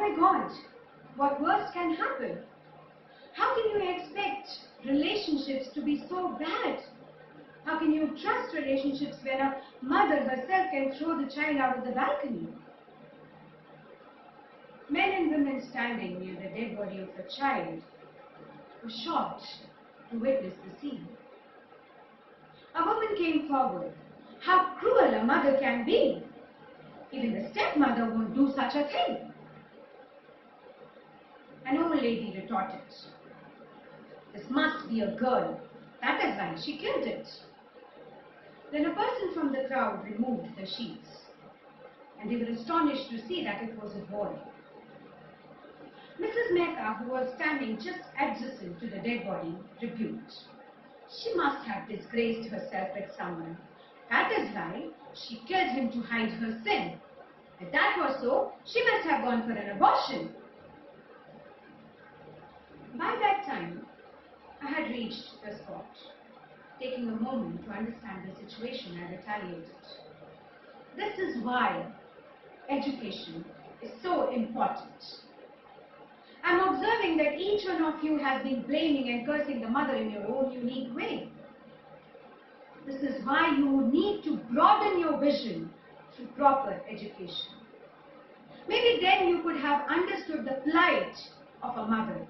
my God, what worse can happen? How can you expect relationships to be so bad? How can you trust relationships when a mother herself can throw the child out of the balcony? Men and women standing near the dead body of a child were shocked to witness the scene. A woman came forward. How cruel a mother can be! Even the stepmother won't do such a thing. An old lady retorted, "This must be a girl. That is why she killed it." Then a person from the crowd removed the sheets, and they were astonished to see that it was a boy. Mrs. Mehta, who was standing just adjacent to the dead body, rebuked. She must have disgraced herself with someone. That is why she killed him to hide her sin. If that was so, she must have gone for an abortion. By that time, I had reached the spot. Taking a moment to understand the situation, I retaliated. This is why education is so important. I'm observing that each one of you has been blaming and cursing the mother in your own unique way. This is why you need to broaden your vision through proper education. Maybe then you could have understood the plight of a mother.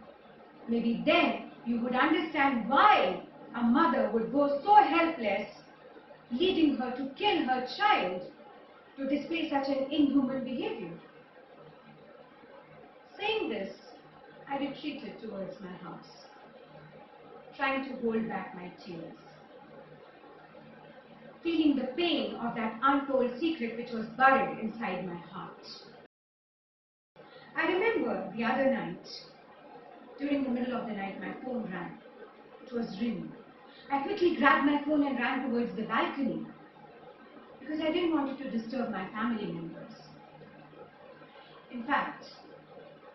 Maybe then you would understand why a mother would go so helpless, leading her to kill her child to display such an inhuman behavior. Saying this, I retreated towards my house, trying to hold back my tears, feeling the pain of that untold secret which was buried inside my heart. I remember the other night, during the middle of the night, my phone rang. It was Rini. I quickly grabbed my phone and ran towards the balcony because I didn't want it to disturb my family members. In fact,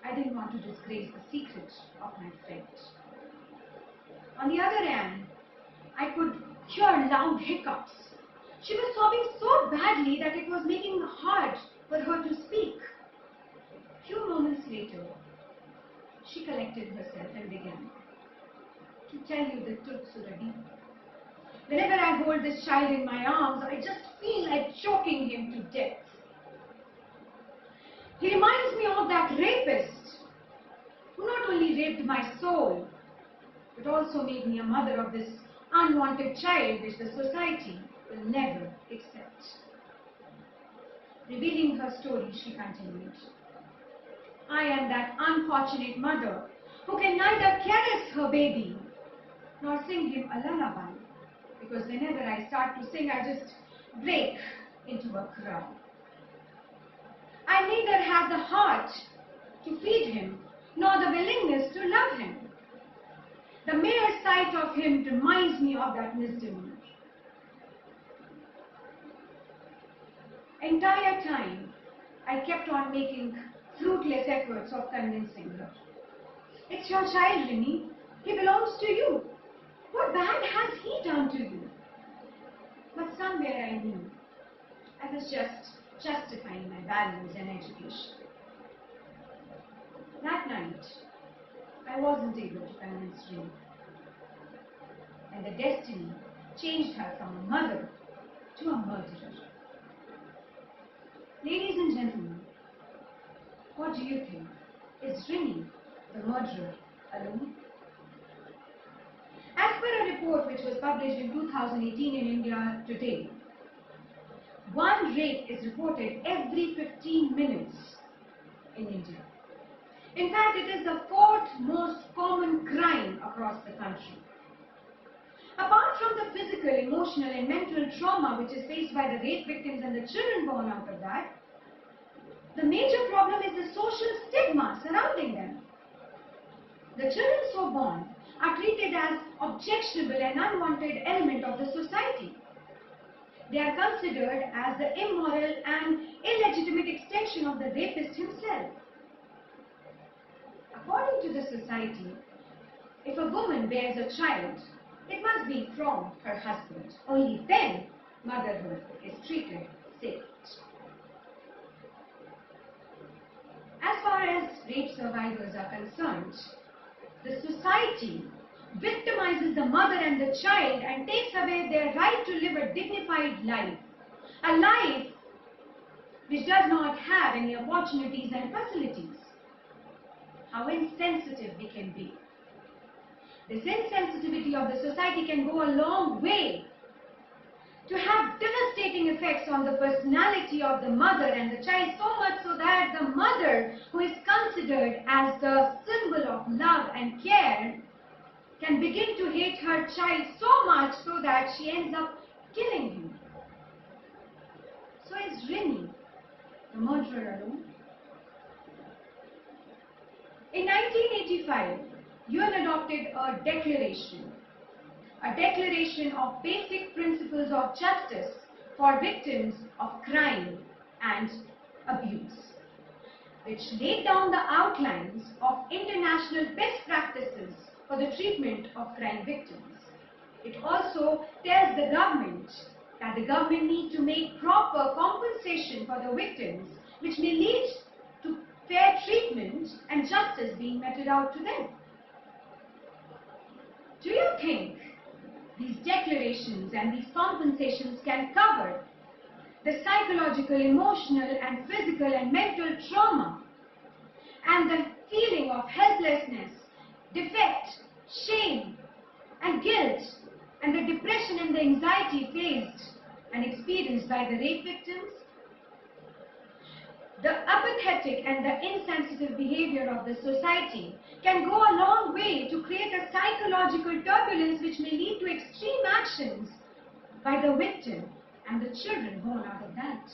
I didn't want to disgrace the secret of my friend. On the other hand, I could hear loud hiccups. She was sobbing so badly that it was making it hard for her to speak. A few moments later, she collected herself and began, "To tell you the truth, Surabhi, whenever I hold this child in my arms, I just feel like choking him to death. He reminds me of that rapist who not only raped my soul, but also made me a mother of this unwanted child which the society will never accept." Revealing her story, she continued, "I am that unfortunate mother who can neither caress her baby nor sing him a lullaby, because whenever I start to sing, I just break into a cry. I neither have the heart to feed him nor the willingness to love him. The mere sight of him reminds me of that misdemeanor." Entire time, I kept on making fruitless efforts of convincing her. "It's your child, Rini. He belongs to you. What bad has he done to you?" But somewhere I knew I was just justifying my values and education. That night, I wasn't able to convince Rini, and the destiny changed her from a mother to a murderer. Ladies and gentlemen, what do you think? Is Rini the murderer alone? As per a report which was published in 2018 in India Today, one rape is reported every 15 minutes in India. In fact, it is the fourth most common crime across the country. Apart from the physical, emotional and mental trauma which is faced by the rape victims and the children born out of that, the major problem is the social stigma surrounding them. The children so born are treated as objectionable and unwanted element of the society. They are considered as the immoral and illegitimate extension of the rapist himself. According to the society, if a woman bears a child, it must be from her husband. Only then motherhood is treated sacred. As far as rape survivors are concerned, the society victimizes the mother and the child and takes away their right to live a dignified life, a life which does not have any opportunities and facilities. How insensitive we can be. This insensitivity of the society can go a long way to have devastating effects on the personality of the mother and the child, so much so that the mother, who is considered as the symbol of love and care, can begin to hate her child so much so that she ends up killing him. So is Rini the murderer alone? In 1985, UN adopted a declaration of basic principles of justice for victims of crime and abuse, which laid down the outlines of international best practices for the treatment of crime victims. It also tells the government that the government needs to make proper compensation for the victims, which may lead to fair treatment and justice being meted out to them. Do you think these declarations and these compensations can cover the psychological, emotional and physical and mental trauma and the feeling of helplessness, defect, shame and guilt and the depression and the anxiety faced and experienced by the rape victims? The apathetic and the insensitive behavior of the society can go a long way to create a psychological turbulence which may lead to extreme actions by the victim and the children born out of that.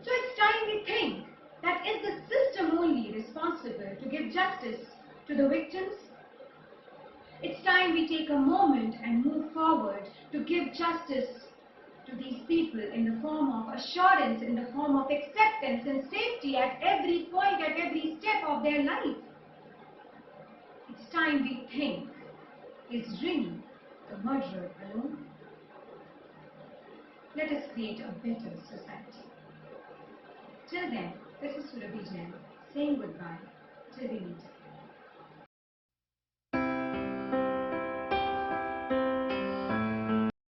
So it's time we think that is the system only responsible to give justice to the victims? It's time we take a moment and move forward to give justice to these people in the form of assurance, in the form of acceptance and safety at every point, at every step of their life. It's time we think, is Rini the murderer alone? Let us create a better society. Till then, this is Surabhi Jain saying goodbye till we meet.